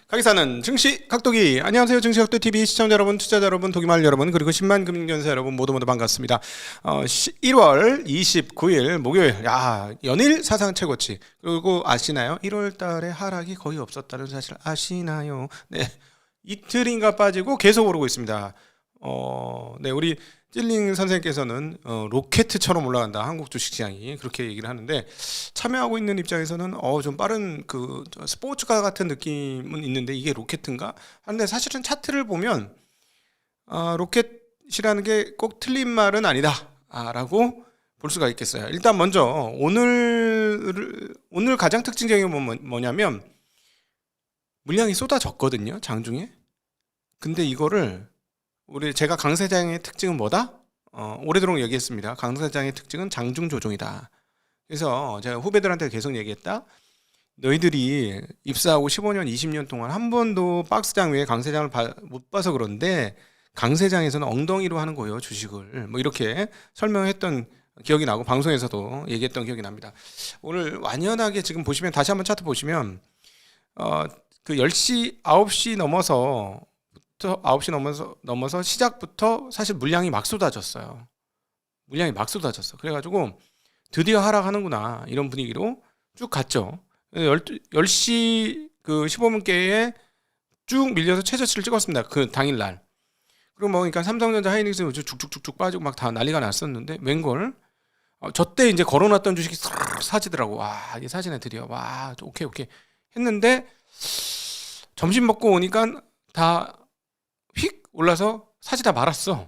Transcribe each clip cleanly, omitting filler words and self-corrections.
가기사는 증시 각도기. 안녕하세요, 증시 각도 TV 시청자 여러분, 투자자 여러분, 도기말 여러분, 그리고 10만 금융전사 여러분 모두 반갑습니다. 1월 29일 목요일, 연일 사상 최고치. 그리고 아시나요? 1월 달에 하락이 거의 없었다는 사실 아시나요? 네, 이틀인가 빠지고 계속 오르고 있습니다. 네, 우리 찔링 선생님께서는 로켓처럼 올라간다, 한국 주식시장이, 그렇게 얘기를 하는데, 참여하고 있는 입장에서는 좀 빠른 그 스포츠카 같은 느낌은 있는데 이게 로켓인가 하는데, 사실은 차트를 보면 로켓이라는 게 꼭 틀린 말은 아니다 라고 볼 수가 있겠어요. 일단 먼저 오늘 가장 특징적인 건 뭐냐면, 물량이 쏟아졌거든요, 장중에. 근데 이거를 제가 강 사장의 특징은 뭐다? 오래도록 얘기했습니다. 강 사장의 특징은 장중 조정이다. 그래서 제가 후배들한테 계속 얘기했다. 너희들이 입사하고 15년, 20년 동안 한 번도 박스장 외에 강 사장을 못 봐서 그런데, 강 사장에서는 엉덩이로 하는 거예요, 주식을. 뭐 이렇게 설명했던 기억이 나고, 방송에서도 얘기했던 기억이 납니다. 오늘 완연하게 지금 보시면, 다시 한번 차트 보시면 그 10시, 9시 넘어서 9시 넘어서 시작부터 사실 물량이 막 쏟아졌어요. 물량이 막 쏟아졌어. 그래가지고 드디어 하락하는구나, 이런 분위기로 쭉 갔죠. 10시 그 15분께에 쭉 밀려서 최저치를 찍었습니다, 그 당일날. 그리고 뭐 그러니까 삼성전자, 하이닉스 쭉쭉쭉쭉 빠지고 막 다 난리가 났었는데, 웬걸 저때 이제 걸어놨던 주식이 사지더라고. 이게 사지네 드디어. 오케이 했는데, 점심 먹고 오니까 다 휙 올라서 사지다 말았어.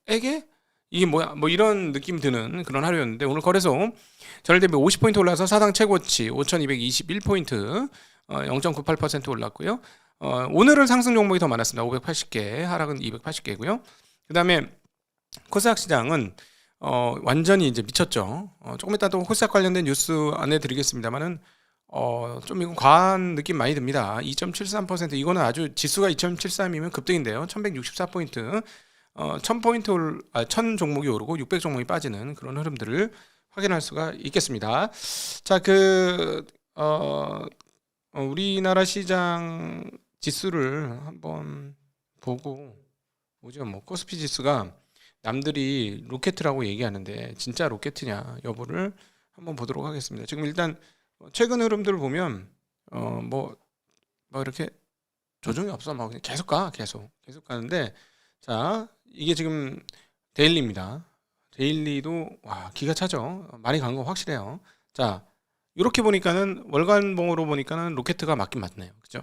에게? 이게 뭐야? 뭐 이런 느낌이 드는 그런 하루였는데, 오늘 거래소 전일 대비 50포인트 올라서 사상 최고치 5221포인트, 0.98% 올랐고요. 오늘은 상승 종목이 더 많았습니다. 580개, 하락은 280개고요. 그 다음에 코스닥 시장은 완전히 이제 미쳤죠. 조금 이따 또 코스닥 관련된 뉴스 안내드리겠습니다만은, 좀 이건 과한 느낌 많이 듭니다. 2.73%. 이거는 아주 지수가 2.73이면 급등인데요. 1164포인트. 1000포인트 1000 종목이 오르고 600 종목이 빠지는 그런 흐름들을 확인할 수가 있겠습니다. 자, 우리나라 시장 지수를 한번 보고 보죠. 뭐 코스피 지수가 남들이 로켓이라고 얘기하는데 진짜 로켓이냐 여부를 한번 보도록 하겠습니다. 지금 일단 최근 흐름들을 보면 뭐 이렇게 조정이 없어. 막 그냥 계속 가는데, 자, 이게 지금 데일리입니다. 데일리도 기가 차죠. 많이 간 거 확실해요. 자, 이렇게 보니까는 월간봉으로 보니까는 로켓가 맞긴 맞네요. 그죠?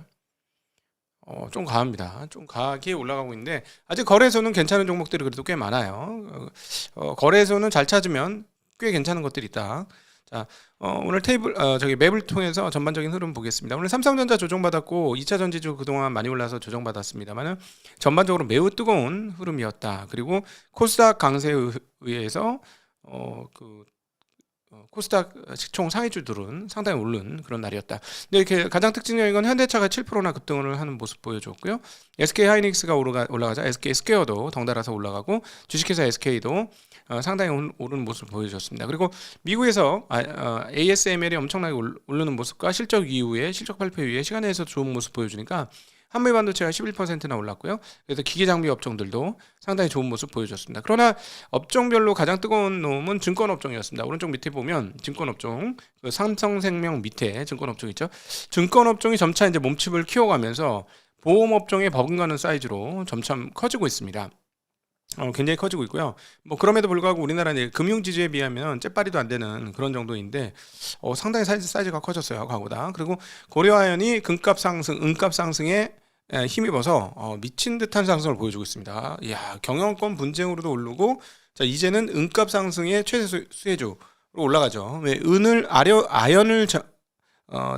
좀 과합니다. 좀 과하게 올라가고 있는데, 아직 거래소는 괜찮은 종목들이 그래도 꽤 많아요. 거래소는 잘 찾으면 꽤 괜찮은 것들이 있다. 자, 오늘 맵을 통해서 전반적인 흐름 보겠습니다. 오늘 삼성전자 조정받았고 2차 전지주 그동안 많이 올라서 조정받았습니다만은 전반적으로 매우 뜨거운 흐름이었다. 그리고 코스닥 강세에 의해서 코스닥 총 상위주들은 상당히 오른 그런 날이었다. 근데 이렇게 가장 특징적인 건 현대차가 7%나 급등을 하는 모습 보여줬고요. SK 하이닉스가 올라가자 SK 스퀘어도 덩달아서 올라가고, 주식회사 SK도 상당히 오르는 모습을 보여줬습니다. 그리고 미국에서 ASML이 엄청나게 오르는 모습과 실적 발표 이후에 시간에서 좋은 모습 보여주니까 한미 반도체가 11%나 올랐고요. 그래서 기계 장비 업종들도 상당히 좋은 모습 보여줬습니다. 그러나 업종별로 가장 뜨거운 놈은 증권 업종이었습니다. 오른쪽 밑에 보면 증권 업종, 삼성생명 밑에 증권 업종 있죠. 증권 업종이 점차 이제 몸집을 키워가면서 보험 업종에 버금가는 사이즈로 점차 커지고 있습니다. 굉장히 커지고 있고요. 뭐 그럼에도 불구하고 우리나라는 금융 지주에 비하면 째빠리도 안 되는 그런 정도인데, 상당히 사이즈가 커졌어요, 과거보다. 그리고 고려아연이 은값 상승에 힘입어서 미친 듯한 상승을 보여주고 있습니다. 이야, 경영권 분쟁으로도 오르고, 자, 이제는 은값 상승의 최대 수혜주로 올라가죠. 왜 은을 아연을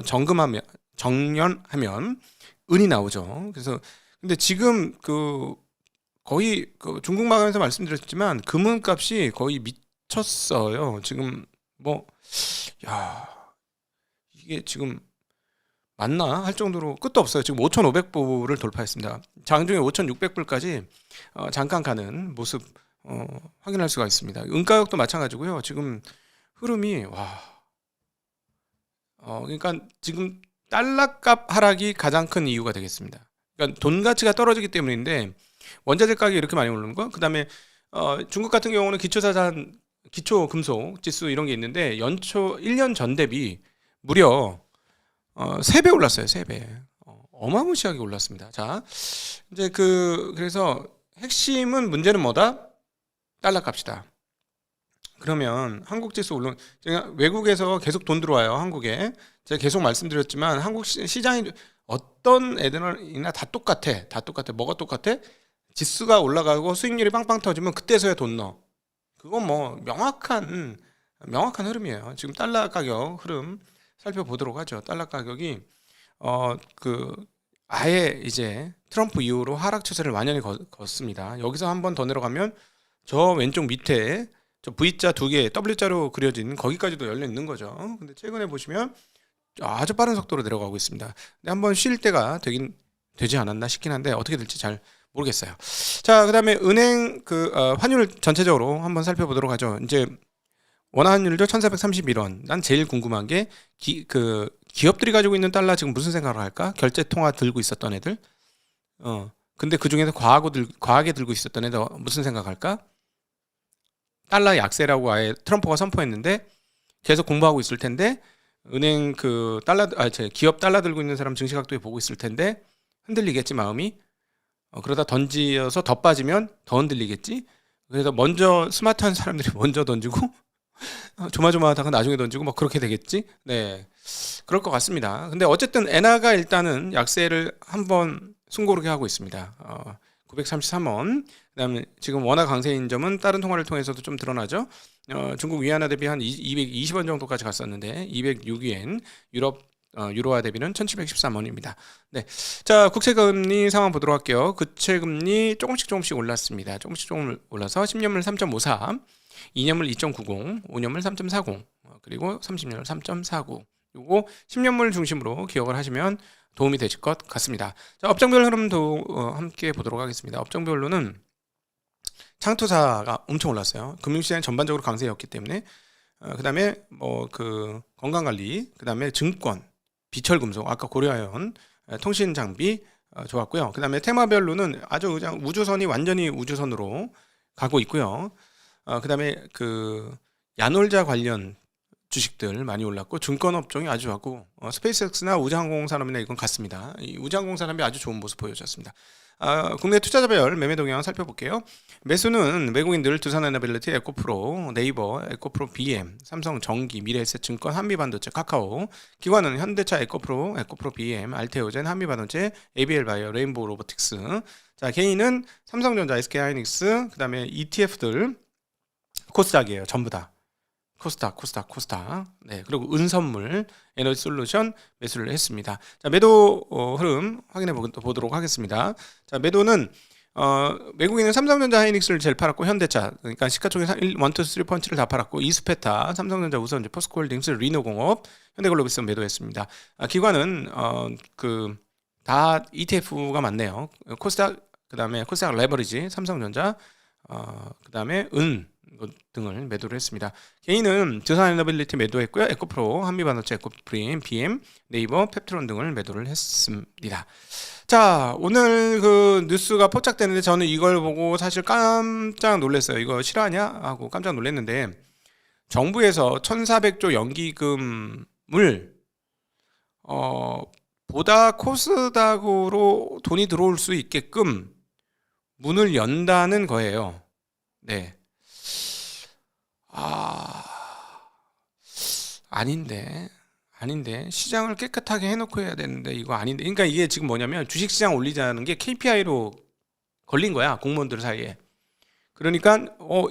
정연하면 은이 나오죠. 그래서 근데 지금 거의 중국 마감에서 말씀드렸지만 금은값이 거의 미쳤어요. 지금 이게 지금 맞나 할 정도로 끝도 없어요. 지금 5,500불을 돌파했습니다. 장중에 5,600불까지 잠깐 가는 모습 확인할 수가 있습니다. 은가격도 마찬가지고요. 지금 흐름이 그러니까 지금 달러값 하락이 가장 큰 이유가 되겠습니다. 그러니까 돈 가치가 떨어지기 때문인데 원자재 가격이 이렇게 많이 오르는 거. 그다음에 중국 같은 경우는 기초자산, 기초금속 지수 이런 게 있는데 연초 1년 전 대비 무려 3배 올랐어요. 3배. 어마무시하게 올랐습니다. 자, 이제 그래서 핵심은 문제는 뭐다? 달러 값이다. 그러면 한국 지수 물론 제가 외국에서 계속 돈 들어와요. 한국에. 제가 계속 말씀드렸지만 한국 시장이 어떤 애들이나 다 똑같아. 다 똑같아. 뭐가 똑같아? 지수가 올라가고 수익률이 빵빵 터지면 그때서야 돈 넣어. 그건 뭐 명확한 흐름이에요. 지금 달러 가격 흐름 살펴보도록 하죠. 달러 가격이 아예 이제 트럼프 이후로 하락 추세를 완연히 걷습니다. 여기서 한 번 더 내려가면 저 왼쪽 밑에 저 V자 2개 W자로 그려진 거기까지도 열려 있는 거죠. 근데 최근에 보시면 아주 빠른 속도로 내려가고 있습니다. 근데 한번 쉴 때가 되지 않았나 싶긴 한데 어떻게 될지 잘 모르겠어요. 자, 그다음에 은행 환율 전체적으로 한번 살펴보도록 하죠. 이제 원화환율도 1,431원. 난 제일 궁금한 게 기업들이 가지고 있는 달러 지금 무슨 생각을 할까? 결제 통화 들고 있었던 애들. 근데 그 중에서 과하게 들고 있었던 애들 무슨 생각할까? 달러 약세라고 아예 트럼프가 선포했는데 계속 공부하고 있을 텐데 은행 기업 달러 들고 있는 사람 증시각도에 보고 있을 텐데 흔들리겠지 마음이. 그러다 던지어서 더 빠지면 더 흔들리겠지. 그래서 먼저 스마트한 사람들이 먼저 던지고 조마조마하다가 나중에 던지고 막 그렇게 되겠지. 네, 그럴 것 같습니다. 근데 어쨌든 엔화가 일단은 약세를 한번 숨고르게 하고 있습니다. 933원. 그다음에 지금 원화 강세인 점은 다른 통화를 통해서도 좀 드러나죠. 중국 위안화 대비 한 220원 정도까지 갔었는데 206엔, 유로화 대비는 1713원입니다. 네. 자, 국채금리 상황 보도록 할게요. 국채금리 조금씩 올랐습니다. 조금씩 올라서 10년물 3.54, 2년물 2.90, 5년물 3.40, 그리고 30년물 3.49. 요거 10년물 중심으로 기억을 하시면 도움이 되실 것 같습니다. 자, 업종별 흐름도 함께 보도록 하겠습니다. 업종별로는 창투사가 엄청 올랐어요. 금융시장이 전반적으로 강세였기 때문에. 그다음에 건강관리, 그다음에 증권, 비철금속, 아까 고려아연, 통신장비 좋았고요. 그다음에 테마별로는 아주 그냥 우주선이 완전히 우주선으로 가고 있고요. 그다음에 야놀자 관련 주식들 많이 올랐고 증권업종이 아주 좋았고 스페이스X나 우주항공산업이나 이건 같습니다. 이 우주항공산업이 아주 좋은 모습 보여줬습니다. 국내 투자자별 매매 동향 살펴볼게요. 매수는 외국인들 두산에너빌리티, 에코프로, 네이버, 에코프로 BM, 삼성전기, 미래에셋증권, 한미반도체, 카카오. 기관은 현대차, 에코프로 BM, 알테오젠, 한미반도체, ABL바이오, 레인보우 로보틱스. 자, 개인은 삼성전자, SK하이닉스, 그 다음에 ETF들 코스닥이에요. 전부 다. 코스닥. 네, 그리고 은선물, 에너지솔루션 매수를 했습니다. 자, 매도 흐름 확인해 보도록 하겠습니다. 자, 매도는 외국인은 삼성전자, 하이닉스를 제일 팔았고 현대차, 그러니까 시가총액 1, 2, 3 펀치를 다 팔았고 이스페타, 삼성전자, 우선주, 포스코홀딩스, 리노공업, 현대글로비스 매도했습니다. 기관은 다 ETF가 많네요. 코스닥, 그다음에 코스닥 레버리지, 삼성전자, 그다음에 등을 매도를 했습니다. 개인은 두산에너빌리티 매도했고요. 에코프로, 한미반도체, 에코프림, BM, 네이버, 펩트론 등을 매도를 했습니다. 자, 오늘 뉴스가 포착되는데 저는 이걸 보고 사실 깜짝 놀랐어요. 이거 실화냐? 하고 깜짝 놀랐는데 정부에서 1,400조 연기금을 보다 코스닥으로 돈이 들어올 수 있게끔 문을 연다는 거예요. 네. 아닌데 시장을 깨끗하게 해놓고 해야 되는데 이거 아닌데. 그러니까 이게 지금 뭐냐면 주식시장 올리자는 게 KPI로 걸린 거야, 공무원들 사이에. 그러니까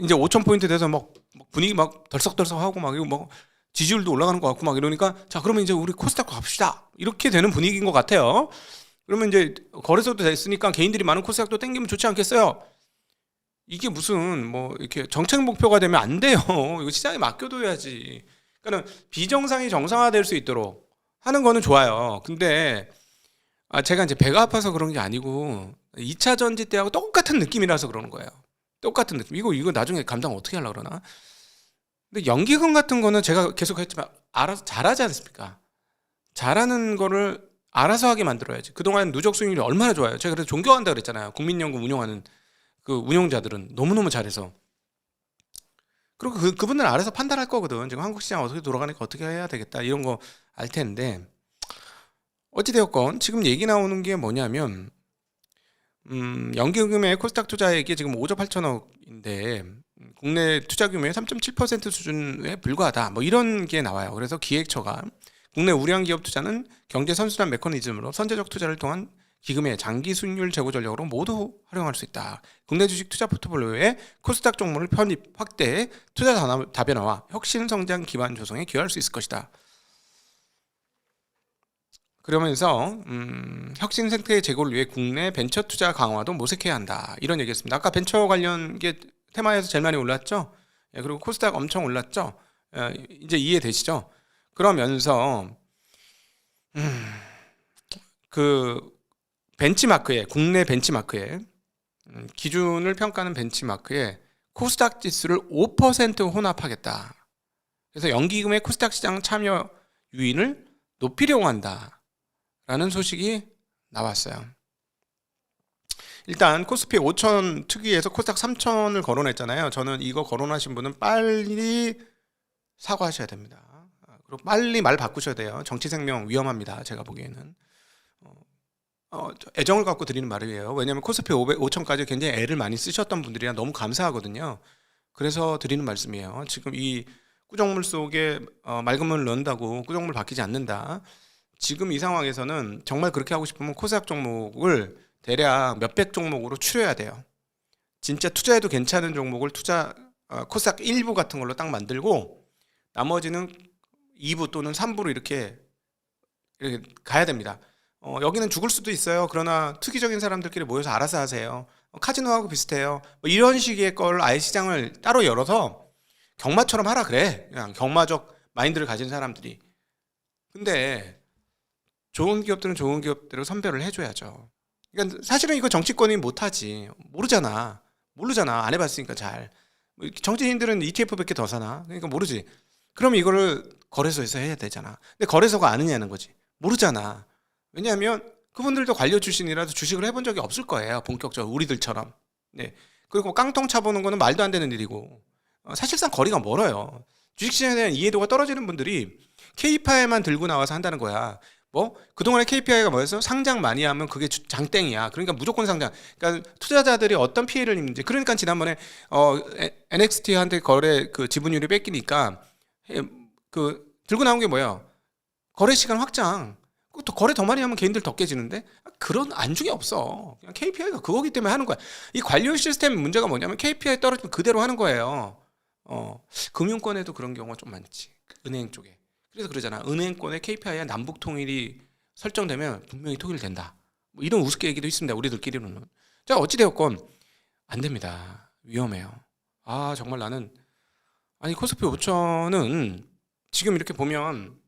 이제 5,000포인트 돼서 막 분위기 막 덜썩덜썩하고 막 이거 막 지지율도 올라가는 것 같고 막 이러니까 자, 그러면 이제 우리 코스닥 갑시다 이렇게 되는 분위기인 것 같아요. 그러면 이제 거래소도 됐으니까 개인들이 많은 코스닥도 땡기면 좋지 않겠어요? 이게 무슨 이렇게 정책 목표가 되면 안 돼요. 이거 시장에 맡겨둬야지. 그러니까 비정상이 정상화될 수 있도록 하는 거는 좋아요. 근데 제가 이제 배가 아파서 그런 게 아니고 2차 전지 때하고 똑같은 느낌이라서 그러는 거예요. 똑같은 느낌. 이거 나중에 감당 어떻게 하려고 그러나? 근데 연기금 같은 거는 제가 계속 했지만 알아서 잘하지 않습니까? 잘하는 거를 알아서 하게 만들어야지. 그동안 누적 수익률이 얼마나 좋아요. 제가 그래서 존경한다 그랬잖아요. 국민연금 운용하는 그 운용자들은 너무너무 잘해서. 그리고 그분들 알아서 판단할 거거든. 지금 한국 시장 어떻게 돌아가니까 어떻게 해야 되겠다 이런 거 알 텐데, 어찌되었건 지금 얘기 나오는 게 뭐냐면 연기금의 코스닥 투자액이 지금 5조 8천억인데 국내 투자 규모의 3.7% 수준에 불과하다. 뭐 이런 게 나와요. 그래서 기획처가 국내 우량 기업 투자는 경제 선순환 메커니즘으로 선제적 투자를 통한 기금의 장기 수익률 제고 전략으로 모두 활용할 수 있다. 국내 주식 투자 포트폴리오에 코스닥 종목을 편입, 확대, 투자 다변화와 혁신 성장 기반 조성에 기여할 수 있을 것이다. 그러면서 혁신 생태계 제고를 위해 국내 벤처 투자 강화도 모색해야 한다. 이런 얘기했습니다. 아까 벤처 관련 게 테마에서 제일 많이 올랐죠. 예, 그리고 코스닥 엄청 올랐죠. 이제 이해되시죠? 그러면서 그 벤치마크에, 국내 벤치마크에 기준을 평가하는 벤치마크에 코스닥 지수를 5% 혼합하겠다. 그래서 연기금의 코스닥 시장 참여 유인을 높이려고 한다 라는 소식이 나왔어요. 일단 코스피 5천 특위에서 코스닥 3천을 거론했잖아요. 저는 이거 거론하신 분은 빨리 사과하셔야 됩니다. 그리고 빨리 말 바꾸셔야 돼요. 정치 생명 위험합니다. 제가 보기에는 애정을 갖고 드리는 말이에요. 왜냐하면 코스피 5천까지 굉장히 애를 많이 쓰셨던 분들이라 너무 감사하거든요. 그래서 드리는 말씀이에요. 지금 이 꾸정물 속에 맑은 물을 넣는다고 꾸정물 바뀌지 않는다. 지금 이 상황에서는 정말 그렇게 하고 싶으면 코스닥 종목을 대략 몇백 종목으로 추려야 돼요. 진짜 투자해도 괜찮은 종목을 코스닥 1부 같은 걸로 딱 만들고 나머지는 2부 또는 3부로 이렇게 가야 됩니다. 여기는 죽을 수도 있어요. 그러나 투기적인 사람들끼리 모여서 알아서 하세요. 카지노하고 비슷해요. 뭐 이런 식의 걸 아예 시장을 따로 열어서 경마처럼 하라 그래. 그냥 경마적 마인드를 가진 사람들이. 근데 좋은 기업들은 좋은 기업대로 선별을 해줘야죠. 그러니까 사실은 이거 정치권이 못하지. 모르잖아. 안 해봤으니까 잘. 정치인들은 ETF밖에 더 사나? 그러니까 모르지. 그럼 이거를 거래소에서 해야 되잖아. 근데 거래소가 아느냐는 거지. 모르잖아. 왜냐하면 그분들도 관료 출신이라서 주식을 해본 적이 없을 거예요. 본격적으로 우리들처럼. 네. 그리고 깡통 차보는 거는 말도 안 되는 일이고 사실상 거리가 멀어요. 주식시장에 대한 이해도가 떨어지는 분들이 KPI만 들고 나와서 한다는 거야. 뭐 그동안의 KPI가 뭐였어? 상장 많이 하면 그게 장땡이야. 그러니까 무조건 상장. 그러니까 투자자들이 어떤 피해를 입는지. 그러니까 지난번에 NXT한테 거래 그 지분율이 뺏기니까 그 들고 나온 게 뭐야? 거래 시간 확장. 또 거래 더 많이 하면 개인들 더 깨지는데 그런 안중이 없어. 그냥 KPI가 그거기 때문에 하는 거야. 이 관료 시스템 문제가 뭐냐면 KPI 떨어지면 그대로 하는 거예요. 금융권에도 그런 경우가 좀 많지. 은행 쪽에. 그래서 그러잖아. 은행권의 KPI와 남북 통일이 설정되면 분명히 통일된다. 뭐 이런 우습게 얘기도 있습니다. 우리들끼리는. 자, 어찌되었건 안 됩니다. 위험해요. 아, 정말 나는 아니 코스피 5천은 지금 이렇게 보면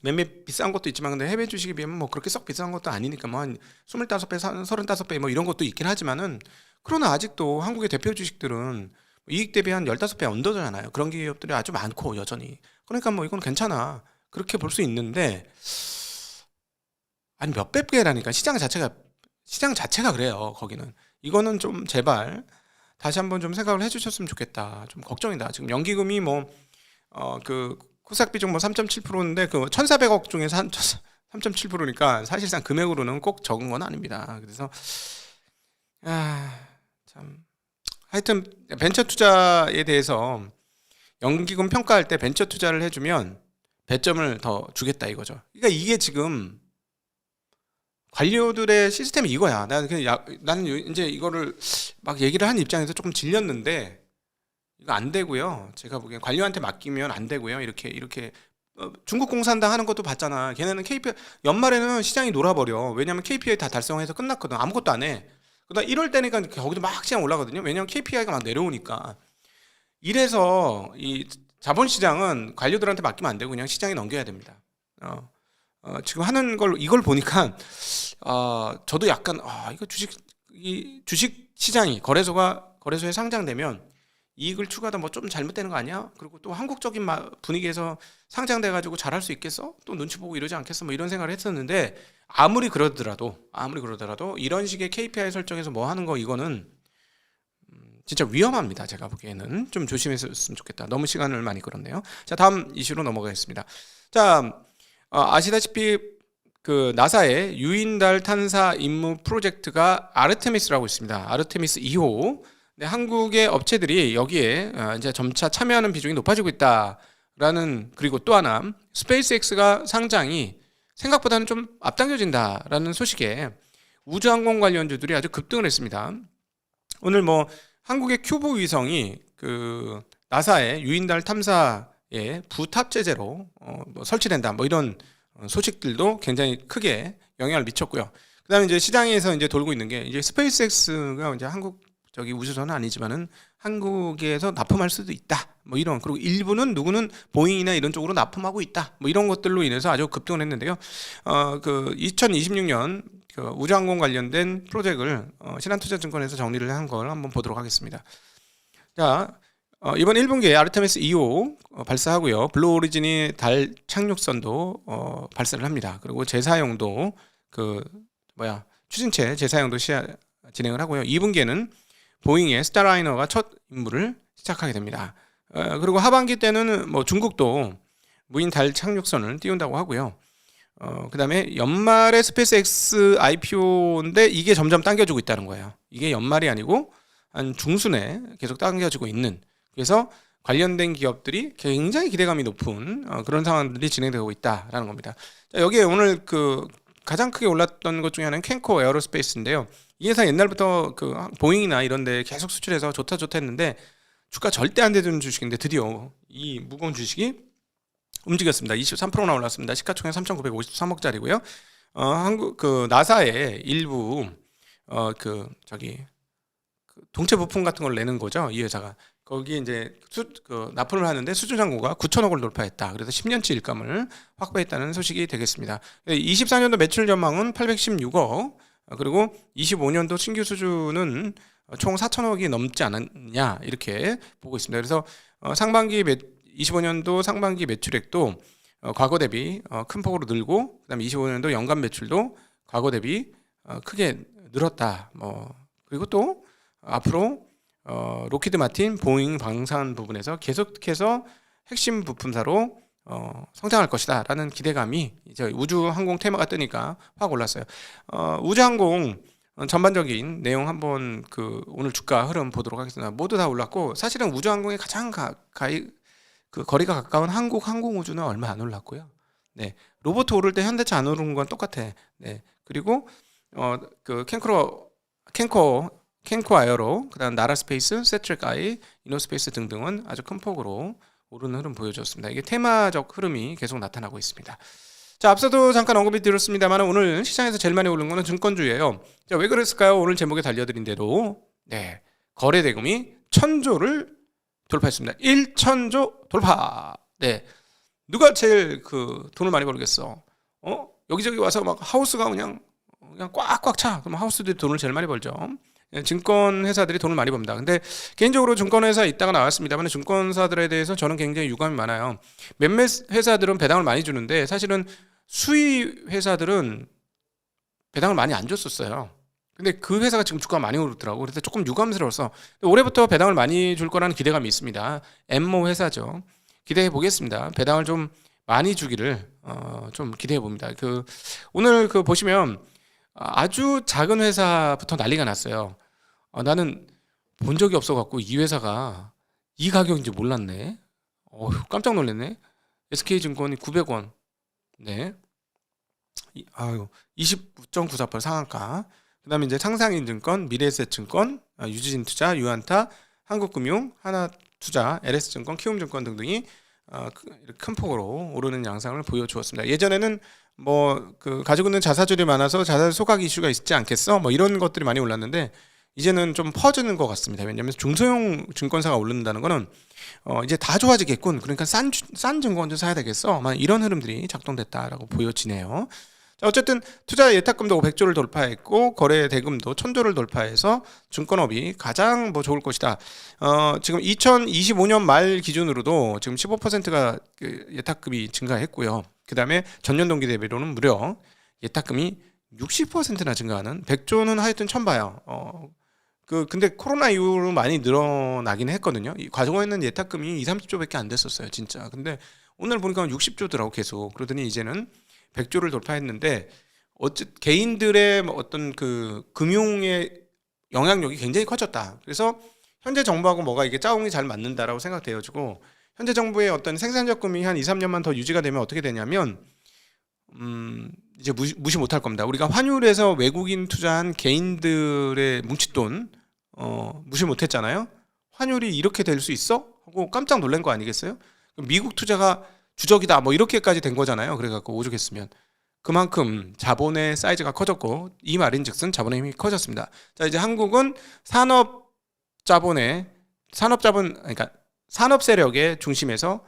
매매 비싼 것도 있지만 근데 해외 주식에 비하면 뭐 그렇게 썩 비싼 것도 아니니까 뭐 한 25배, 35배 뭐 이런 것도 있긴 하지만은 그러나 아직도 한국의 대표 주식들은 이익 대비 한 15배 언더잖아요. 그런 기업들이 아주 많고 여전히. 그러니까 뭐 이건 괜찮아. 그렇게 볼 수 있는데 아니 몇백 배라니까 시장 자체가 그래요. 거기는. 이거는 좀 제발 다시 한번 좀 생각을 해주셨으면 좋겠다. 좀 걱정이다. 지금 연기금이 그 코스닥 비중 뭐 3.7%인데 그 1,400억 중에서 한 3.7%니까 사실상 금액으로는 꼭 적은 건 아닙니다. 그래서 참 하여튼 벤처 투자에 대해서 연기금 평가할 때 벤처 투자를 해주면 배점을 더 주겠다 이거죠. 그러니까 이게 지금 관료들의 시스템이 이거야. 나는 이제 이거를 막 얘기를 한 입장에서 조금 질렸는데 이거 안 되고요. 제가 보기엔 관료한테 맡기면 안 되고요. 이렇게 중국 공산당 하는 것도 봤잖아. 걔네는 KPI 연말에는 시장이 놀아버려. 왜냐면 KPI 다 달성해서 끝났거든. 아무것도 안 해. 그러다 1월 때니까 거기도 막 시장 올라가거든요. 왜냐면 KPI가 막 내려오니까. 이래서 이 자본시장은 관료들한테 맡기면 안 되고 그냥 시장에 넘겨야 됩니다. 지금 하는 이걸 보니까 저도 약간 이거 주식 시장이 거래소에 상장되면 이익을 추구하다 뭐 좀 잘못되는 거 아니야? 그리고 또 한국적인 분위기에서 상장돼 가지고 잘할 수 있겠어? 또 눈치 보고 이러지 않겠어? 뭐 이런 생각을 했었는데 아무리 그러더라도 이런 식의 KPI 설정해서 뭐 하는 거 이거는 진짜 위험합니다. 제가 보기에는 좀 조심했으면 좋겠다. 너무 시간을 많이 끌었네요. 자, 다음 이슈로 넘어가겠습니다. 자, 아시다시피 그 나사의 유인달探사 임무 프로젝트가 아르테미스라고 있습니다. 아르테미스 2호. 네, 한국의 업체들이 여기에 이제 점차 참여하는 비중이 높아지고 있다라는, 그리고 또 하나 스페이스X가 상장이 생각보다는 좀 앞당겨진다라는 소식에 우주항공 관련주들이 아주 급등을 했습니다. 오늘 뭐 한국의 큐브 위성이 그 나사의 유인달 탐사에 부탑 제재로 뭐 설치된다, 뭐 이런 소식들도 굉장히 크게 영향을 미쳤고요. 그다음에 이제 시장에서 이제 돌고 있는 게 이제 스페이스X가 이제 한국 저기 우주선은 아니지만은 한국에서 납품할 수도 있다, 뭐 이런, 그리고 일부는 누구는 보잉이나 이런 쪽으로 납품하고 있다, 뭐 이런 것들로 인해서 아주 급등을 했는데요. 그 2026년 그 우주항공 관련된 프로젝트를 신한투자증권에서 정리를 한 걸 한번 보도록 하겠습니다. 자, 이번 1분기에 아르테미스 2호 발사하고요. 블루 오리진이 달 착륙선도 발사를 합니다. 그리고 재사용도 추진체 재사용도 진행을 하고요. 2분기에는 보잉의 스타라이너가 첫 임무를 시작하게 됩니다. 그리고 하반기 때는 뭐 중국도 무인 달 착륙선을 띄운다고 하고요. 그 다음에 연말에 스페이스X IPO인데 이게 점점 당겨지고 있다는 거예요. 이게 연말이 아니고 한 중순에 계속 당겨지고 있는, 그래서 관련된 기업들이 굉장히 기대감이 높은 그런 상황들이 진행되고 있다라는 겁니다. 자, 여기에 오늘 그 가장 크게 올랐던 것 중에 하나는 캔코 에어로스페이스인데요. 이 회사 옛날부터 그 보잉이나 이런 데 계속 수출해서 좋다 했는데 주가 절대 안 되던 주식인데 드디어 이 무거운 주식이 움직였습니다. 23%나 올랐습니다. 시가총액 3,953억짜리고요. 한국 그 나사의 일부 그 동체 부품 같은 걸 내는 거죠. 이 회사가 거기에 이제 납품을 하는데 수주 잔고가 9천억을 돌파했다. 그래서 10년치 일감을 확보했다는 소식이 되겠습니다. 24년도 매출 전망은 816억, 그리고 25년도 신규 수주는 총 4천억이 넘지 않았냐 이렇게 보고 있습니다. 그래서 25년도 상반기 매출액도 과거 대비 큰 폭으로 늘고, 그다음에 25년도 연간 매출도 과거 대비 크게 늘었다. 그리고 또 앞으로 로키드 마틴, 보잉 방산 부분에서 계속해서 핵심 부품사로 성장할 것이다라는 기대감이 이제 우주항공 테마가 뜨니까 확 올랐어요. 우주항공 전반적인 내용 한번 오늘 주가 흐름 보도록 하겠습니다. 모두 다 올랐고, 사실은 우주항공의 가장 거리가 가까운 한국 항공우주는 얼마 안 올랐고요. 네, 로봇 오를 때 현대차 안 오른 건 똑같아. 네, 그리고 캔코 아이어로, 그다음 나라스페이스, 세트랙아이, 이노스페이스 등등은 아주 큰 폭으로 오르는 흐름 보여줬습니다. 이게 테마적 흐름이 계속 나타나고 있습니다. 자, 앞서도 잠깐 언급이 드렸습니다만 오늘 시장에서 제일 많이 오른 거는 증권주예요. 자, 왜 그랬을까요? 오늘 제목에 달려드린 대로 거래 대금이 1,000조를 돌파했습니다. 1,000조 돌파. 네, 누가 제일 돈을 많이 벌겠어? 여기저기 와서 막 하우스가 그냥 꽉꽉 차. 그럼 하우스들이 돈을 제일 많이 벌죠. 증권 회사들이 돈을 많이 법니다. 근데 개인적으로 증권회사 있다가 나왔습니다만 증권사들에 대해서 저는 굉장히 유감이 많아요. 몇몇 회사들은 배당을 많이 주는데 사실은 수의 회사들은 배당을 많이 안 줬었어요. 근데 그 회사가 지금 주가가 많이 오르더라고. 그래서 조금 유감스러워서 올해부터 배당을 많이 줄 거라는 기대감이 있습니다. 엠모 회사죠. 기대해 보겠습니다. 배당을 좀 많이 주기를 좀 기대해 봅니다. 오늘 보시면 아주 작은 회사부터 난리가 났어요. 나는 본 적이 없어갖고 이 회사가 이 가격인지 몰랐네. 깜짝 놀랐네. SK증권이 900원. 네. 29.94% 상한가. 그 다음에 이제 상상인증권, 미래에셋증권, 유지진투자, 유한타, 한국금융, 하나투자, LS증권, 키움증권 등등이 큰 폭으로 오르는 양상을 보여주었습니다. 예전에는 가지고 있는 자사주들이 많아서 자사 소각 이슈가 있지 않겠어? 이런 것들이 많이 올랐는데 이제는 좀 퍼지는 것 같습니다. 왜냐하면 중소형 증권사가 오른다는 거는 이제 다 좋아지겠군. 그러니까 싼 증권주 사야 되겠어. 이런 흐름들이 작동됐다라고 보여지네요. 자, 어쨌든 투자 예탁금도 500조를 돌파했고 거래 대금도 1000조를 돌파해서 증권업이 가장 뭐 좋을 것이다. 지금 2025년 말 기준으로도 지금 15%가 그 예탁금이 증가했고요. 그 다음에 전년 동기 대비로는 무려 예탁금이 60%나 증가하는 100조는 하여튼 처음 봐요. 근데 코로나 이후로 많이 늘어나긴 했거든요. 이 과거에는 예탁금이 30조밖에 안 됐었어요, 진짜. 근데 오늘 보니까 60조더라고 계속. 그러더니 이제는 100조를 돌파했는데 개인들의 어떤 그 금융의 영향력이 굉장히 커졌다. 그래서 현재 정부하고 뭐가 이게 짜웅이 잘 맞는다라고 생각되어지고 현재 정부의 어떤 생산적금이 한 2, 3년만 더 유지가 되면 어떻게 되냐면 이제 무시 못할 겁니다. 우리가 환율에서 외국인 투자한 개인들의 뭉칫돈 무시 못했잖아요. 환율이 이렇게 될 수 있어? 하고 깜짝 놀란 거 아니겠어요? 미국 투자가 주적이다 뭐 이렇게까지 된 거잖아요. 그래갖고 오죽했으면 그만큼 자본의 사이즈가 커졌고 이 말인즉슨 자본의 힘이 커졌습니다. 자, 이제 한국은 그러니까 산업 세력의 중심에서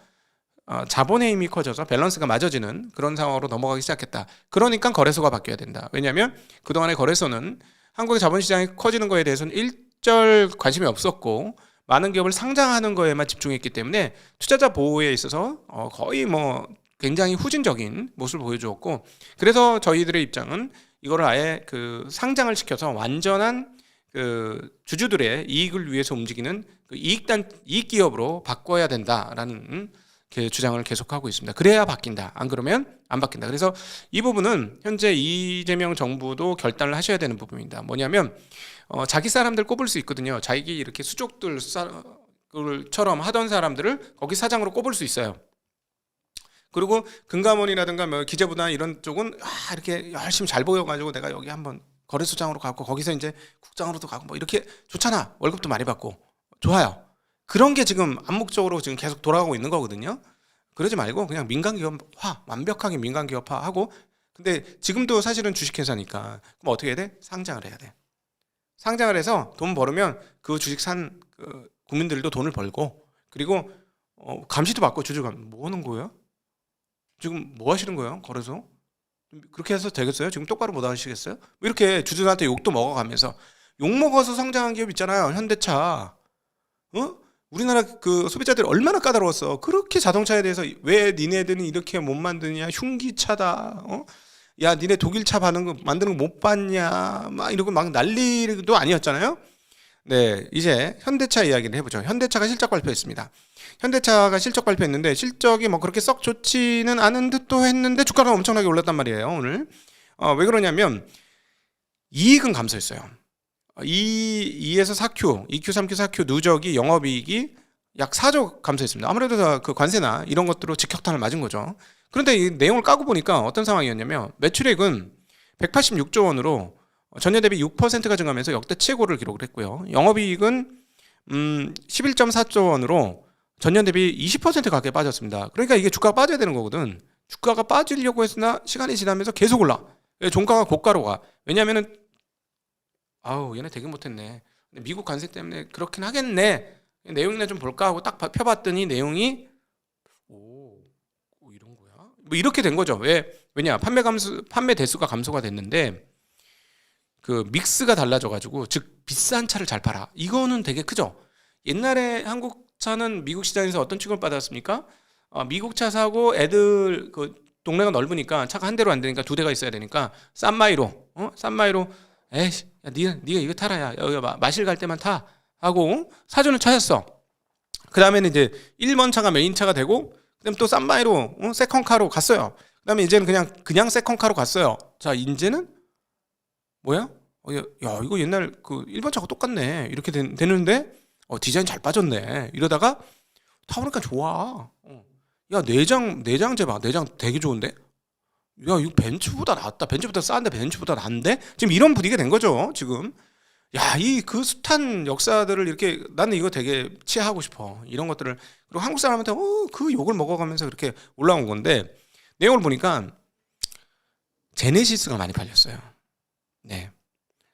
자본의 힘이 커져서 밸런스가 맞아지는 그런 상황으로 넘어가기 시작했다. 그러니까 거래소가 바뀌어야 된다. 왜냐하면 그동안의 거래소는 한국의 자본시장이 커지는 거에 대해서는 일절 관심이 없었고 많은 기업을 상장하는 거에만 집중했기 때문에 투자자 보호에 있어서 거의 뭐 굉장히 후진적인 모습을 보여주었고 그래서 저희들의 입장은 이거를 아예 그 상장을 시켜서 완전한 그 주주들의 이익을 위해서 움직이는 그 이익 기업으로 바꿔야 된다라는 주장을 계속하고 있습니다. 그래야 바뀐다. 안 그러면 안 바뀐다. 그래서 이 부분은 현재 이재명 정부도 결단을 하셔야 되는 부분입니다. 뭐냐면 자기 사람들 꼽을 수 있거든요. 자기 이렇게 수족들처럼 하던 사람들을 거기 사장으로 꼽을 수 있어요. 그리고 금감원이라든가 뭐 기재부나 이런 쪽은 이렇게 열심히 잘 보여가지고 내가 여기 한번 거래소장으로 가고 거기서 이제 국장으로도 가고 뭐 이렇게 좋잖아. 월급도 많이 받고 좋아요. 그런 게 지금 암묵적으로 지금 계속 돌아가고 있는 거거든요. 그러지 말고 그냥 민간기업화, 완벽하게 민간기업화하고 근데 지금도 사실은 주식회사니까 그럼 어떻게 해야 돼? 상장을 해야 돼. 상장을 해서 돈 벌으면 그 주식 산 국민들도 돈을 벌고 그리고 감시도 받고 주주감 뭐 하는 거예요? 지금 뭐 하시는 거예요? 거래소? 그렇게 해서 되겠어요? 지금 똑바로 못 하시겠어요? 이렇게 주주들한테 욕도 먹어가면서 욕 먹어서 상장한 기업 있잖아요. 현대차. 우리나라 그 소비자들이 얼마나 까다로웠어. 그렇게 자동차에 대해서 왜 니네들은 이렇게 못 만드냐. 흉기차다. 야 니네 독일차 만드는 거 못 봤냐. 막 이러고 막 난리도 아니었잖아요. 네, 이제 현대차 이야기를 해보죠. 현대차가 실적 발표했습니다. 현대차가 실적 발표했는데 실적이 뭐 그렇게 썩 좋지는 않은 듯도 했는데 주가가 엄청나게 올랐단 말이에요. 오늘 왜 그러냐면 이익은 감소했어요. 2에서 4Q, 2Q, 3Q, 4Q 누적이 영업이익이 약 4조 감소했습니다. 아무래도 다 그 관세나 이런 것들로 직격탄을 맞은 거죠. 그런데 이 내용을 까고 보니까 어떤 상황이었냐면 매출액은 186조 원으로 전년 대비 6%가 증가하면서 역대 최고를 기록을 했고요. 영업이익은 11.4조 원으로 전년 대비 20% 가까이 빠졌습니다. 그러니까 이게 주가가 빠져야 되는 거거든. 주가가 빠지려고 했으나 시간이 지나면서 계속 올라. 종가가 고가로 가. 왜냐면은 얘네 되게 못했네. 미국 관세 때문에 그렇긴 하겠네. 내용이나 좀 볼까 하고 딱 펴봤더니 내용이 이런 거야? 뭐 이렇게 된 거죠. 왜냐? 판매 대수가 감소가 됐는데 그 믹스가 달라져가지고 즉 비싼 차를 잘 팔아. 이거는 되게 크죠. 옛날에 한국 차는 미국 시장에서 어떤 취급을 받았습니까? 미국 차 사고 애들 그 동네가 넓으니까 차가 한 대로 안 되니까 두 대가 있어야 되니까 싼마이로 에이씨 야, 네가 이거 타라 야 여기 마실 갈 때만 타 하고 사주는 차였어. 그 다음에는 이제 1번 차가 메인 차가 되고 그다음 또 싼마이로 세컨카로 갔어요. 그 다음에 이제는 그냥 세컨카로 갔어요. 자 이제는 뭐야? 야 이거 옛날 그 1번 차가 똑같네 이렇게 되는데 디자인 잘 빠졌네 이러다가 타보니까 좋아. 야 내장 제봐. 내장 되게 좋은데? 야 이거 벤츠보다 낫다. 벤츠보다 싼데 벤츠보다 난데? 지금 이런 분위기가 된 거죠 지금. 야 이 그 숱한 역사들을 이렇게 나는 이거 되게 취하고 싶어. 이런 것들을 그리고 한국 사람한테 그 욕을 먹어가면서 그렇게 올라온 건데 내용을 보니까 제네시스가 많이 팔렸어요. 네,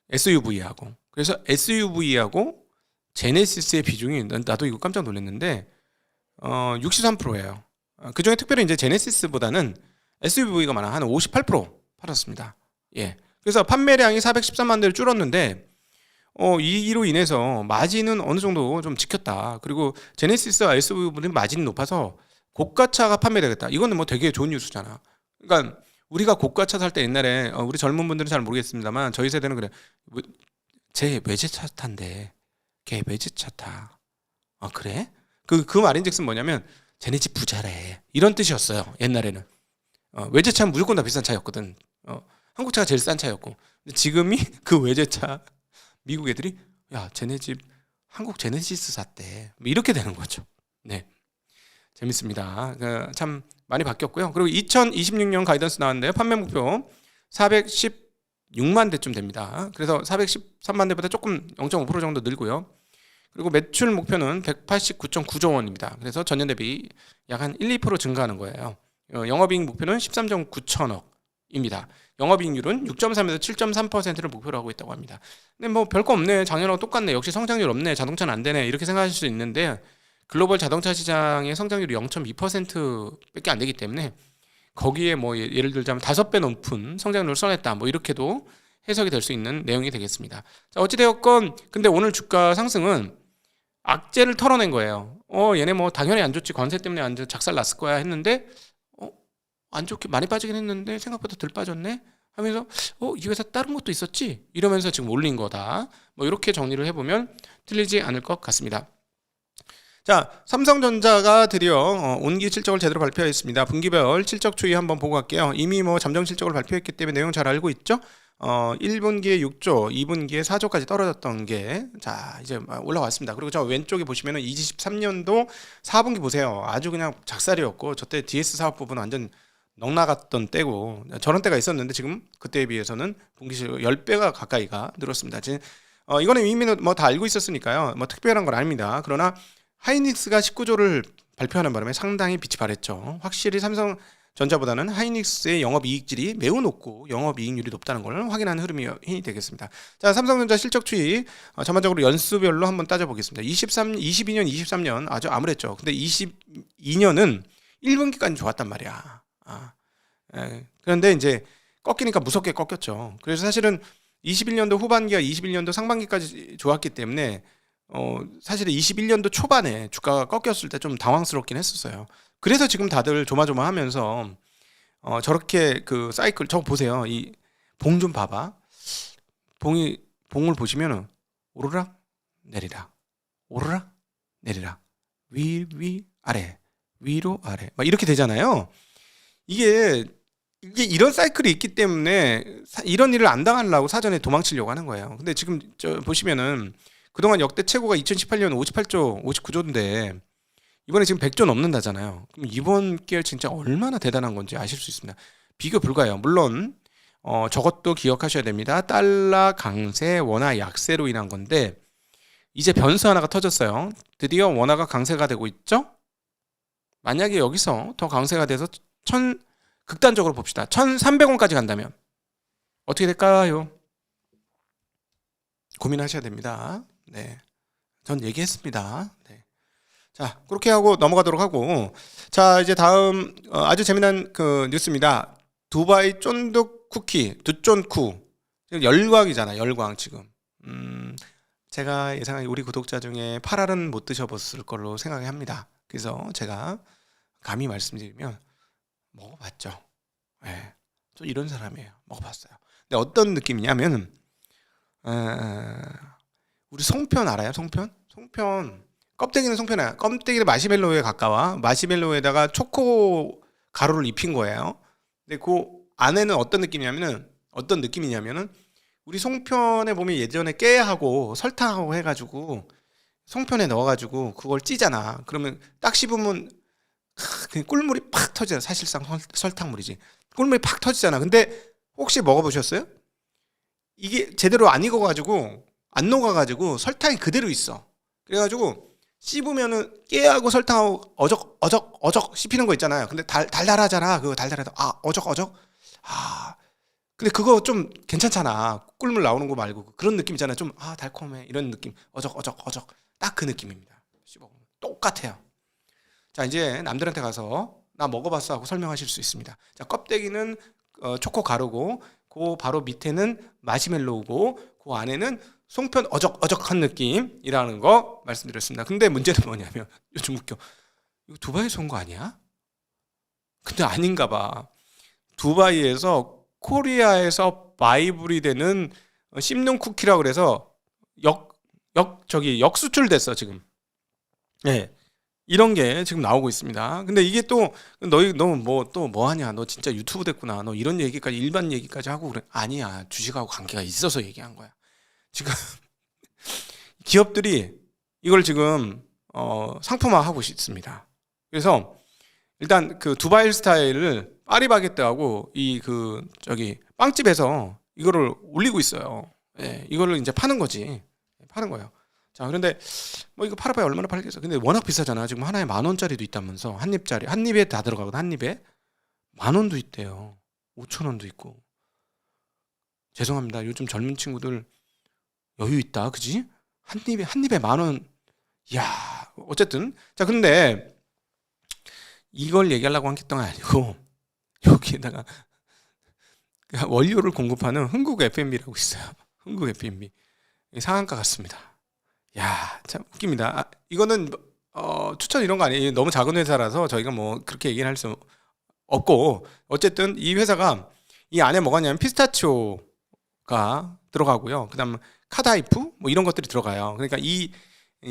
SUV하고 그래서 SUV하고 제네시스의 비중이 나도 이거 깜짝 놀랐는데 63%예요. 그 중에 특별히 이제 제네시스보다는 SUV가 많아. 한 58% 팔았습니다. 예. 그래서 판매량이 413만 대로 줄었는데 이로 인해서 마진은 어느 정도 좀 지켰다. 그리고 제네시스와 SUV는 마진이 높아서 고가차가 판매되겠다. 이거는 뭐 되게 좋은 뉴스잖아. 그러니까 우리가 고가차 살 때 옛날에 우리 젊은 분들은 잘 모르겠습니다만 저희 세대는 그래. 뭐, 쟤 외제차 탄대. 걔 외제차 타. 아 그래? 그 말인즉슨 뭐냐면 쟤네 집 부자래. 이런 뜻이었어요. 옛날에는. 외제차는 무조건 다 비싼 차였거든. 한국차가 제일 싼 차였고. 근데 지금이 그 외제차 미국 애들이 야 쟤네 집 한국 제네시스 샀대. 뭐 이렇게 되는 거죠. 네. 재밌습니다. 참 많이 바뀌었고요. 그리고 2026년 가이던스 나왔는데요. 판매 목표 416만 대쯤 됩니다. 그래서 413만 대보다 조금 0.5% 정도 늘고요. 그리고 매출 목표는 189.9조 원입니다. 그래서 전년 대비 약 한 1, 2% 증가하는 거예요. 영업이익 목표는 13.9천억입니다. 영업이익률은 6.3에서 7.3%를 목표로 하고 있다고 합니다. 근데 뭐 별거 없네. 작년하고 똑같네. 역시 성장률 없네. 자동차는 안 되네. 이렇게 생각하실 수 있는데 글로벌 자동차 시장의 성장률이 0.2%밖에 안 되기 때문에 거기에 뭐 예를 들자면 5배 높은 성장률을 써냈다. 뭐 이렇게도 해석이 될 수 있는 내용이 되겠습니다. 자, 어찌되었건 근데 오늘 주가 상승은 악재를 털어낸 거예요. 얘네 뭐 당연히 안 좋지. 관세 때문에 안 작살 났을 거야 했는데 안 좋게 많이 빠지긴 했는데 생각보다 덜 빠졌네 하면서 이 회사 다른 것도 있었지? 이러면서 지금 올린 거다. 뭐 이렇게 정리를 해보면 틀리지 않을 것 같습니다. 자, 삼성전자가 드디어 온기 실적을 제대로 발표했습니다. 분기별 실적 추이 한번 보고 갈게요. 이미 뭐 잠정 실적을 발표했기 때문에 내용 잘 알고 있죠? 1분기에 6조, 2분기에 4조까지 떨어졌던 게 자 이제 올라왔습니다. 그리고 저 왼쪽에 보시면은 23년도 4분기 보세요. 아주 그냥 작살이었고 저때 DS 사업 부분 완전 넉 나갔던 때고 저런 때가 있었는데 지금 그때에 비해서는 분기 실적 10배가 가까이가 늘었습니다. 이거는 이미 뭐 다 알고 있었으니까요. 뭐 특별한 건 아닙니다. 그러나 하이닉스가 19조를 발표하는 바람에 상당히 빛이 발했죠. 확실히 삼성전자보다는 하이닉스의 영업이익질이 매우 높고 영업이익률이 높다는 걸 확인하는 흐름이 되겠습니다. 자, 삼성전자 실적 추이 전반적으로 연수별로 한번 따져보겠습니다. 22년, 23년 아주 암울했죠. 근데 22년은 1분기까지 좋았단 말이야. 그런데 이제 꺾이니까 무섭게 꺾였죠. 그래서 사실은 21년도 후반기와 21년도 상반기까지 좋았기 때문에 사실 21년도 초반에 주가가 꺾였을 때 좀 당황스럽긴 했었어요. 그래서 지금 다들 조마조마하면서 저렇게 그 사이클 저거 보세요. 이 봉 좀 봐봐. 봉을 보시면은 오르락 내리락 오르락 내리락 위 아래 위로 아래 막 이렇게 되잖아요. 이게 이런 사이클이 있기 때문에 이런 일을 안 당하려고 사전에 도망치려고 하는 거예요. 근데 지금 저 보시면은 그동안 역대 최고가 2018년 58조, 59조인데 이번에 지금 100조 넘는다잖아요. 그럼 이번 기회 진짜 얼마나 대단한 건지 아실 수 있습니다. 비교 불가해요. 물론 저것도 기억하셔야 됩니다. 달러 강세, 원화 약세로 인한 건데 이제 변수 하나가 터졌어요. 드디어 원화가 강세가 되고 있죠? 만약에 여기서 더 강세가 돼서 극단적으로 봅시다. 1,300원까지 간다면 어떻게 될까요? 고민하셔야 됩니다. 네, 전 얘기했습니다. 네. 자, 그렇게 하고 넘어가도록 하고, 자 이제 다음 아주 재미난 그 뉴스입니다. 두바이 쫀득 쿠키, 두쫀쿠 열광이잖아, 열광 지금. 제가 예상하기 우리 구독자 중에 8알은 못 드셔봤을 걸로 생각합니다. 그래서 제가 감히 말씀드리면 먹어봤죠. 네, 저 이런 사람이에요. 먹어봤어요. 근데 어떤 느낌이냐면 우리 송편 알아요? 송편 껍데기는 송편이야. 껍데기는 마시멜로에 가까워. 마시멜로에다가 초코 가루를 입힌 거예요. 근데 그 안에는 어떤 느낌이냐면은 우리 송편에 보면 예전에 깨하고 설탕하고 해가지고 송편에 넣어가지고 그걸 찌잖아. 그러면 딱 씹으면 그냥 꿀물이 팍 터지잖아. 사실상 설탕물이지. 꿀물이 팍 터지잖아. 근데 혹시 먹어보셨어요? 이게 제대로 안 익어가지고 안 녹아가지고 설탕이 그대로 있어. 그래가지고 씹으면은 깨하고 설탕하고 어적 씹히는 거 있잖아요. 근데 달달하잖아. 그거 달달하다. 어적. 근데 그거 좀 괜찮잖아. 꿀물 나오는 거 말고 그런 느낌 있잖아요. 좀 달콤해 이런 느낌. 어적 딱 그 느낌입니다. 씹어보면 똑같아요. 자, 이제 남들한테 가서 나 먹어봤어 하고 설명하실 수 있습니다. 자, 껍데기는 초코 가루고 그 바로 밑에는 마시멜로우고 그 안에는 송편 어적어적한 느낌이라는 거 말씀드렸습니다. 근데 문제는 뭐냐면 요즘 웃겨. 이거 두바이에서 온 거 아니야? 근데 아닌가 봐. 두바이에서 코리아에서 바이블이 되는 씹는 쿠키라고 그래서 역수출됐어 지금. 예. 이런 게 지금 나오고 있습니다. 근데 이게 또 너 뭐 하냐? 너 진짜 유튜브 됐구나. 너 이런 얘기까지 일반 얘기까지 하고 그래. 아니야. 주식하고 관계가 있어서 얘기한 거야. 지금 기업들이 이걸 지금 상품화하고 있습니다. 그래서 일단 그 두바이 스타일을 파리바게뜨하고 이 그 저기 빵집에서 이거를 올리고 있어요. 예, 이거를 이제 파는 거지. 파는 거예요. 자, 그런데 뭐 이거 팔아봐야 얼마나 팔겠어. 근데 워낙 비싸잖아. 지금 하나에 10,000원짜리도 있다면서 한 입짜리 한 입에 다 들어가거든. 한 입에 10,000원도 있대요. 5,000원도 있고. 죄송합니다. 요즘 젊은 친구들 여유 있다, 그지? 한 입에 10,000원. 이야, 어쨌든 자, 근데 이걸 얘기하려고 한 게 아니고 여기에다가 원료를 공급하는 흥국 F&B라고 있어요. 흥국 F&B 상한가 같습니다. 야, 참 웃깁니다. 이거는 추천 이런 거 아니에요. 너무 작은 회사라서 저희가 뭐 그렇게 얘기를 할 수 없고 어쨌든 이 회사가 이 안에 뭐가 있냐면 피스타치오가 들어가고요. 그다음 카다이프 뭐 이런 것들이 들어가요. 그러니까 이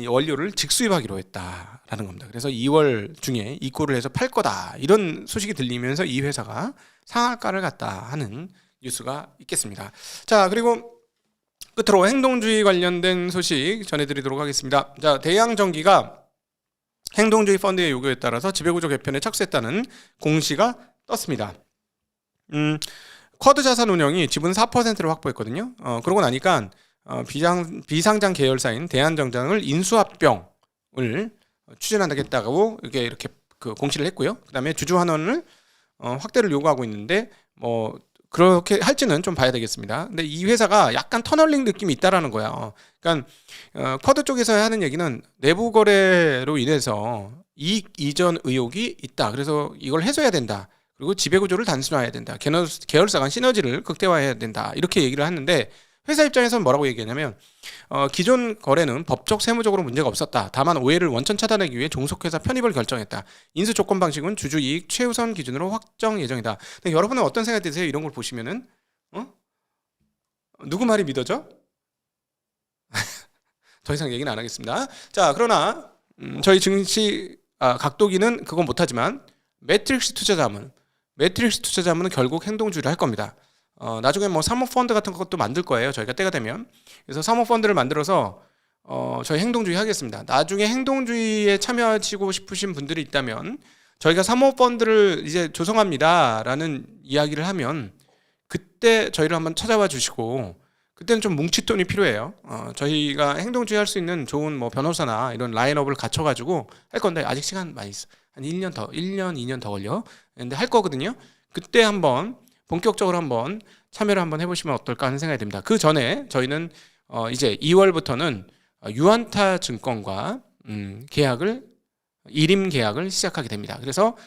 원료를 직수입하기로 했다라는 겁니다. 그래서 2월 중에 입고를 해서 팔 거다 이런 소식이 들리면서 이 회사가 상한가를 갔다 하는 뉴스가 있겠습니다. 자, 그리고 끝으로 행동주의 관련된 소식 전해드리도록 하겠습니다. 자, 대양전기가 행동주의 펀드의 요구에 따라서 지배구조 개편에 착수했다는 공시가 떴습니다. 쿼드 자산운용이 지분 4%를 확보했거든요. 그러고 나니까 비상장 계열사인 대한정장을 인수합병을 추진하겠다고 이렇게 그 공시를 했고요. 그다음에 주주 환원을 확대를 요구하고 있는데 뭐 그렇게 할지는 좀 봐야 되겠습니다. 근데 이 회사가 약간 터널링 느낌이 있다라는 거야. 그러니까 쿼드 쪽에서 하는 얘기는 내부 거래로 인해서 이익 이전 의혹이 있다. 그래서 이걸 해소해야 된다. 그리고 지배구조를 단순화해야 된다. 계열사 간 시너지를 극대화해야 된다. 이렇게 얘기를 하는데 회사 입장에서는 뭐라고 얘기하냐면 기존 거래는 법적 세무적으로 문제가 없었다. 다만 오해를 원천 차단하기 위해 종속회사 편입을 결정했다. 인수 조건 방식은 주주 이익 최우선 기준으로 확정 예정이다. 근데 여러분은 어떤 생각 드세요? 이런 걸 보시면은 누구 말이 믿어져? 더 이상 얘기는 안 하겠습니다. 자, 그러나 저희 증시 각도기는 그건 못하지만 매트릭스 투자자문은 결국 행동주의를 할 겁니다. 나중에 뭐 사모펀드 같은 것도 만들 거예요. 저희가 때가 되면. 그래서 사모펀드를 만들어서 저희 행동주의 하겠습니다. 나중에 행동주의에 참여하시고 싶으신 분들이 있다면 저희가 사모펀드를 이제 조성합니다라는 이야기를 하면 그때 저희를 한번 찾아와 주시고 그때는 좀 뭉칫돈이 필요해요. 저희가 행동주의 할 수 있는 좋은 뭐 변호사나 이런 라인업을 갖춰가지고 할 건데 아직 시간 많이 있어. 한 1년, 2년 더 걸려. 근데 할 거거든요. 그때 한번 본격적으로 한번 참여를 한번 해보시면 어떨까 하는 생각이 듭니다. 그 전에 저희는 이제 2월부터는 유안타 증권과 일임 계약을 시작하게 됩니다. 그래서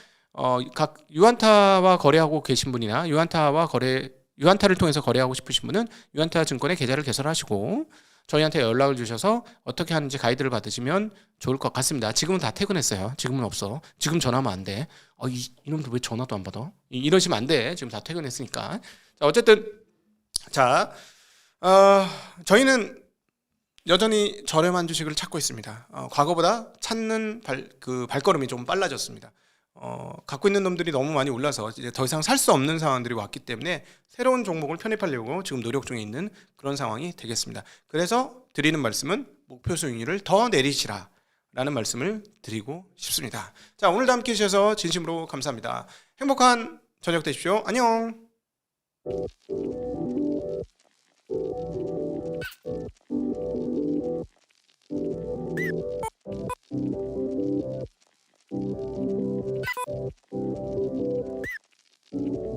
각 유안타와 거래하고 계신 분이나 유안타를 통해서 거래하고 싶으신 분은 유안타 증권의 계좌를 개설하시고 저희한테 연락을 주셔서 어떻게 하는지 가이드를 받으시면 좋을 것 같습니다. 지금은 다 퇴근했어요. 지금은 없어. 지금 전화하면 안 돼. 이놈들 왜 전화도 안 받아? 이러시면 안 돼. 지금 다 퇴근했으니까. 자, 어쨌든 자, 저희는 여전히 저렴한 주식을 찾고 있습니다. 과거보다 찾는 발걸음이 좀 빨라졌습니다. 갖고 있는 놈들이 너무 많이 올라서 이제 더 이상 살 수 없는 상황들이 왔기 때문에 새로운 종목을 편입하려고 지금 노력 중에 있는 그런 상황이 되겠습니다. 그래서 드리는 말씀은 목표 수익률을 더 내리시라 라는 말씀을 드리고 싶습니다. 자, 오늘도 함께 해주셔서 진심으로 감사합니다. 행복한 저녁 되십시오. 안녕.